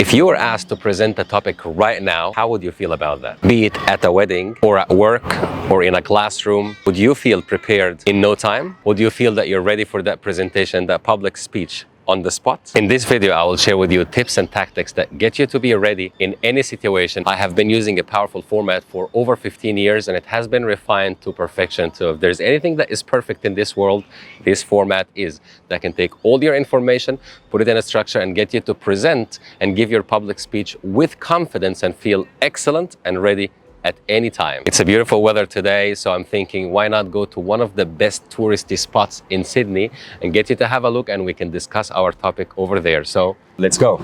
If you were asked to present a topic right now, how would you feel about that? Be it at a wedding or at work or in a classroom, would you feel prepared in no time? Would you feel that you're ready for that presentation, that public speech on the spot? In this video, I will share with you tips and tactics that get you to be ready in any situation. I have been using a powerful format for over 15 years and it has been refined to perfection. So if there's anything that is perfect in this world, this format is. That can take all your information, put it in a structure and get you to present and give your public speech with confidence and feel excellent and ready at any time. It's a beautiful weather today, so I'm thinking, why not go to one of the best touristy spots in Sydney and get you to have a look and we can discuss our topic over there. So let's go.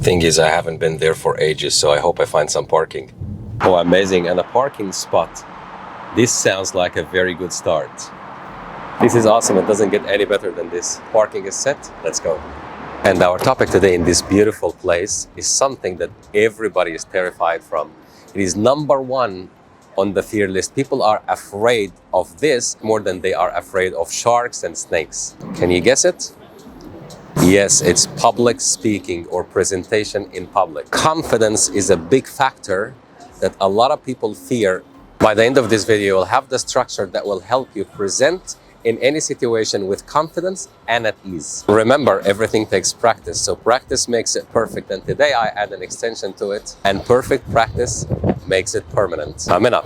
Thing is, I haven't been there for ages, so I hope I find some parking. Oh, amazing, and a parking spot. This sounds like a very good start. This is awesome, it doesn't get any better than this. Parking is set, let's go. And our topic today in this beautiful place is something that everybody is terrified from. It is number one on the fear list. People are afraid of this more than they are afraid of sharks and snakes. Can you guess it? Yes, it's public speaking or presentation in public. Confidence is a big factor that a lot of people fear. By the end of this video, you'll have the structure that will help you present in any situation with confidence and at ease. Remember, everything takes practice, so practice makes it perfect. And today I add an extension to it, and perfect practice makes it permanent. Coming up.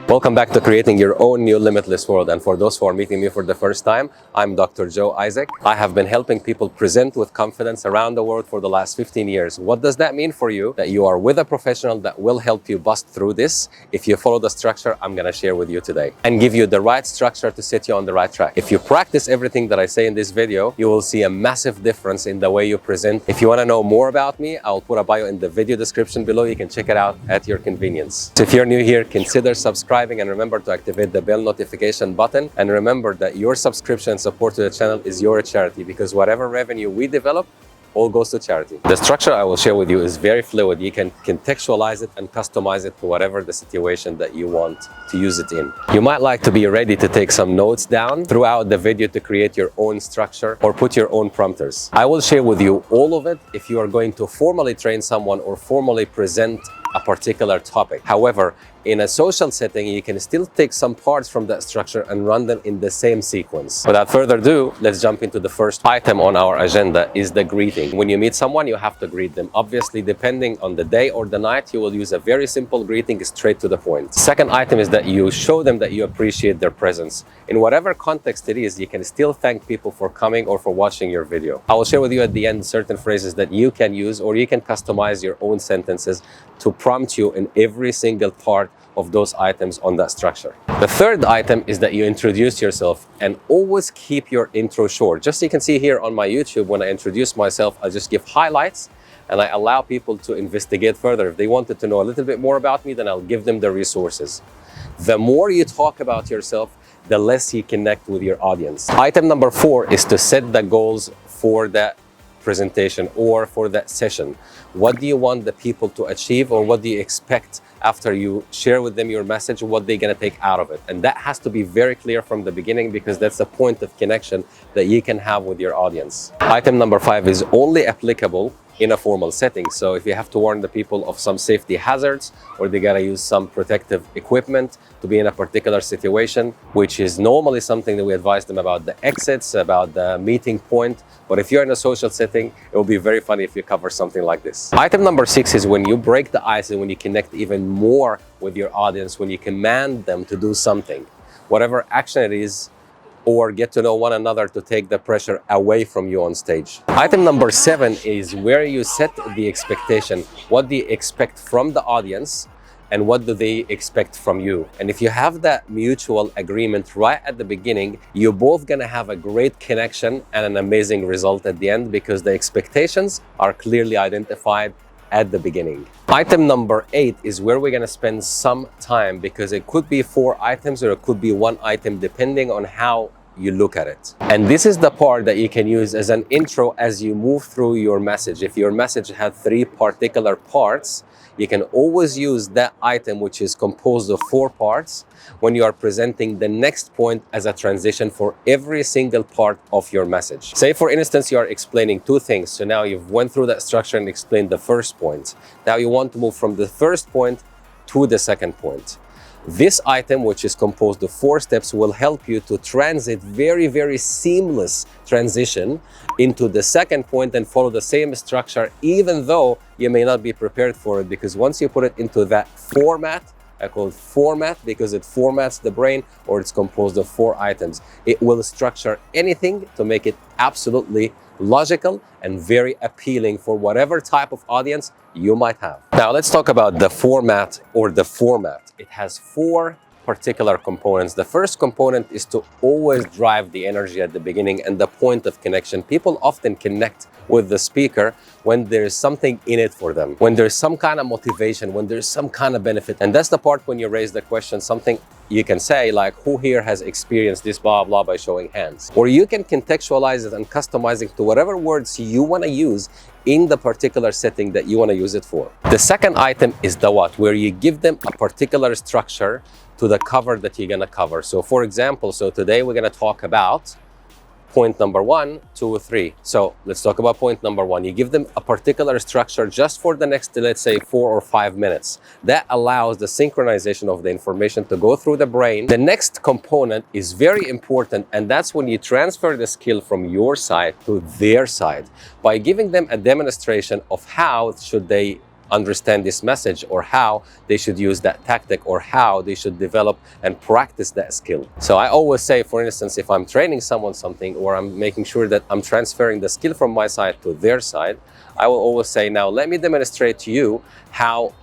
Welcome back to creating your own new limitless world. And for those who are meeting me for the first time, I'm Dr. Joe Isaak. I have been helping people present with confidence around the world for the last 15 years. What does that mean for you? That you are with a professional that will help you bust through this if you follow the structure I'm going to share with you today and give you the right structure to set you on the right track. If you practice everything that I say in this video, you will see a massive difference in the way you present. If you want to know more about me, I'll put a bio in the video description below. You can check it out at your convenience. So if you're new here, consider subscribing and remember to activate the bell notification button. And remember that your subscription and support to the channel is your charity, because whatever revenue we develop all goes to charity. The structure I will share with you is very fluid. You can contextualize it and customize it to whatever the situation that you want to use it in. You might like to be ready to take some notes down throughout the video to create your own structure or put your own prompters. I will share with you all of it if you are going to formally train someone or formally present a particular topic. However, in a social setting, you can still take some parts from that structure and run them in the same sequence. Without further ado, let's jump into the first item on our agenda, is the greeting. When you meet someone, you have to greet them. Obviously, depending on the day or the night, you will use a very simple greeting straight to the point. Second item is that you show them that you appreciate their presence. In whatever context it is, you can still thank people for coming or for watching your video. I will share with you at the end certain phrases that you can use, or you can customize your own sentences to prompt you in every single part of those items on that structure. The third item is that you introduce yourself, and always keep your intro short. Just so you can see here on my YouTube, when I introduce myself, I just give highlights and I allow people to investigate further. If they wanted to know a little bit more about me, then I'll give them the resources. The more you talk about yourself, the less you connect with your audience. Item number 4 is to set the goals for that presentation or for that session. What do you want the people to achieve, or what do you expect after you share with them your message, what they're going to take out of it? And that has to be very clear from the beginning, because that's the point of connection that you can have with your audience. Item number 5 is only applicable in a formal setting. So if you have to warn the people of some safety hazards, or they gotta use some protective equipment to be in a particular situation, which is normally something that we advise them about the exits, about the meeting point. But if you're in a social setting, it will be very funny if you cover something like this. Item number 6 is when you break the ice and when you connect even more with your audience, when you command them to do something, whatever action it is, or get to know one another to take the pressure away from you on stage. Item number 7 is where you set the expectation. What do you expect from the audience, and what do they expect from you? And if you have that mutual agreement right at the beginning, you're both gonna have a great connection and an amazing result at the end, because the expectations are clearly identified at the beginning. Item number 8 is where we're going to spend some time, because it could be 4 items or it could be 1 item depending on how you look at it. And this is the part that you can use as an intro as you move through your message. If your message had 3 particular parts, you can always use that item, which is composed of 4 parts, when you are presenting the next point as a transition for every single part of your message. Say, for instance, you are explaining 2 things. So now you've went through that structure and explained the first point. Now you want to move from the first point to the second point. This item, which is composed of 4 steps, will help you to transit very seamless transition into the second point and follow the same structure, even though you may not be prepared for it, because once you put it into that format, I call it format because it formats the brain, or it's composed of 4 items. It will structure anything to make it absolutely logical and very appealing for whatever type of audience you might have. Now let's talk about the format or the format. It has 4 particular components. The first component is to always drive the energy at the beginning and the point of connection. People often connect with the speaker when there's something in it for them, when there's some kind of motivation, when there's some kind of benefit. And that's the part when you raise the question, something you can say like, who here has experienced this blah blah by showing hands? Or you can contextualize it and customize it to whatever words you want to use in the particular setting that you want to use it for. The second item is the what, where you give them a particular structure to the cover that you're going to cover. So for example, today we're going to talk about point number 1, 2, 3. So let's talk about point number 1. You give them a particular structure just for the next, let's say, 4 or 5 minutes. That allows the synchronization of the information to go through the brain. The next component is very important, and that's when you transfer the skill from your side to their side by giving them a demonstration of how should they understand this message, or how they should use that tactic, or how they should develop and practice that skill. So I always say, for instance, if I'm training someone something, or I'm making sure that I'm transferring the skill from my side to their side, I will always say, now let me demonstrate to you how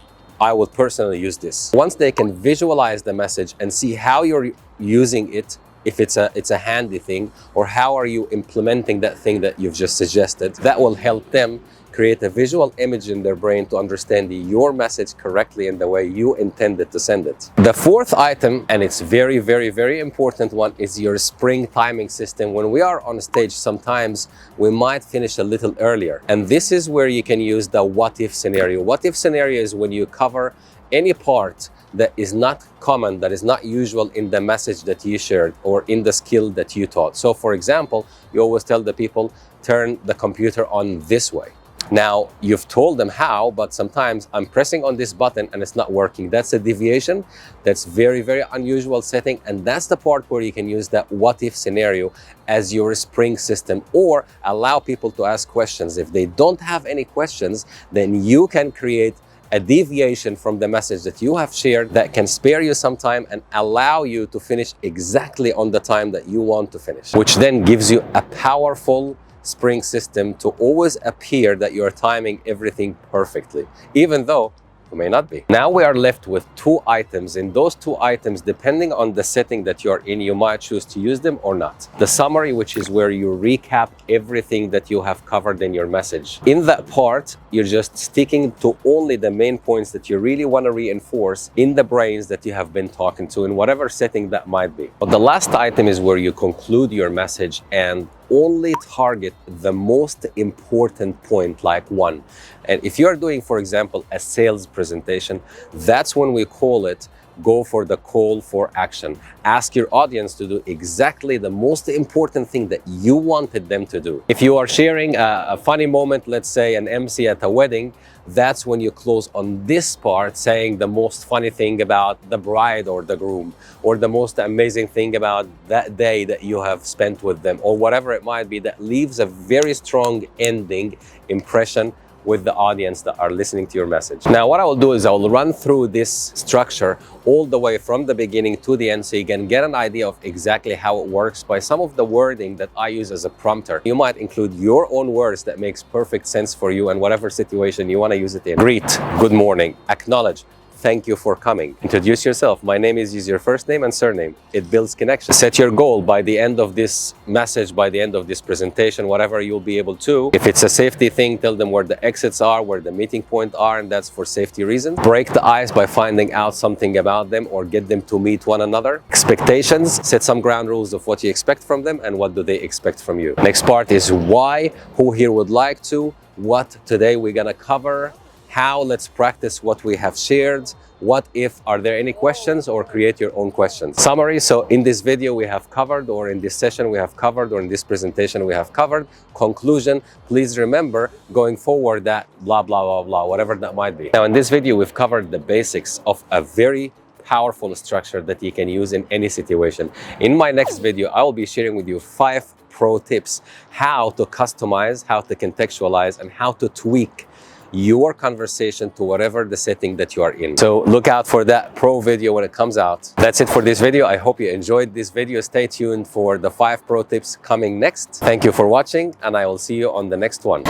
I will personally use this. Once they can visualize the message and see how you're using it, if it's a handy thing, or how are you implementing that thing that you've just suggested, that will help them create a visual image in their brain to understand your message correctly in the way you intended to send it. The fourth item, and it's very important one, is your spring timing system. When we are on stage, sometimes we might finish a little earlier, and this is where you can use the what if scenario. What if scenario is when you cover any part that is not common, that is not usual in the message that you shared or in the skill that you taught. So for example, you always tell the people, turn the computer on this way. Now, you've told them how, but sometimes I'm pressing on this button and it's not working. That's a deviation. That's very unusual setting. And that's the part where you can use that what if scenario as your spring system, or allow people to ask questions. If they don't have any questions, then you can create a deviation from the message that you have shared that can spare you some time and allow you to finish exactly on the time that you want to finish, which then gives you a powerful spring system to always appear that you're timing everything perfectly, even though you may not be. Now we are left with 2 items. In those 2 items, depending on the setting that you're in, you might choose to use them or not. The summary, which is where you recap everything that you have covered in your message. In that part, you're just sticking to only the main points that you really want to reinforce in the brains that you have been talking to, in whatever setting that might be. But the last item is where you conclude your message and only target the most important point, like one. And if you're doing, for example, a sales presentation, that's when we call it go for the call for action. Ask your audience to do exactly the most important thing that you wanted them to do. If you are sharing a funny moment, let's say an MC at a wedding, that's when you close on this part, saying the most funny thing about the bride or the groom, or the most amazing thing about that day that you have spent with them, or whatever it might be, that leaves a very strong ending impression with the audience that are listening to your message. Now, what I will do is I will run through this structure all the way from the beginning to the end, so you can get an idea of exactly how it works by some of the wording that I use as a prompter. You might include your own words that makes perfect sense for you and whatever situation you want to use it in. Greet, good morning, acknowledge, thank you for coming. Introduce yourself. My name is, use your first name and surname. It builds connection. Set your goal by the end of this message, by the end of this presentation, whatever you'll be able to. If it's a safety thing, tell them where the exits are, where the meeting point are, and that's for safety reasons. Break the ice by finding out something about them or get them to meet one another. Expectations, set some ground rules of what you expect from them and what do they expect from you. Next part is why, who here would like to, what today we're gonna cover, how, let's practice what we have shared, what if, are there any questions, or create your own questions. Summary, so in this video we have covered, or in this session we have covered, or in this presentation we have covered. Conclusion, please remember going forward that blah, blah, blah, blah, whatever that might be. Now in this video we've covered the basics of a very powerful structure that you can use in any situation. In my next video, I will be sharing with you 5 pro tips, how to customize, how to contextualize, and how to tweak your conversation to whatever the setting that you are in. So look out for that pro video when it comes out. That's it for this video. I hope you enjoyed this video. Stay tuned for the 5 pro tips coming next. Thank you for watching, and I will see you on the next one.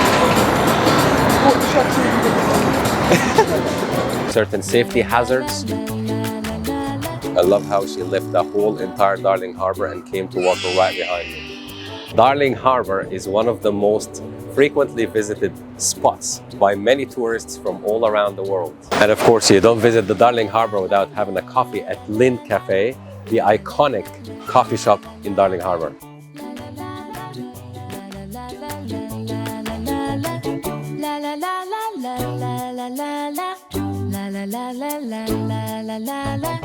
Certain safety hazards. I love how she left the whole entire Darling Harbour and came to walk right behind me. Darling Harbour is one of the most frequently visited spots by many tourists from all around the world. And of course, you don't visit the Darling Harbour without having a coffee at Lynn Cafe, the iconic coffee shop in Darling Harbour. La la la la la la la la la la la la.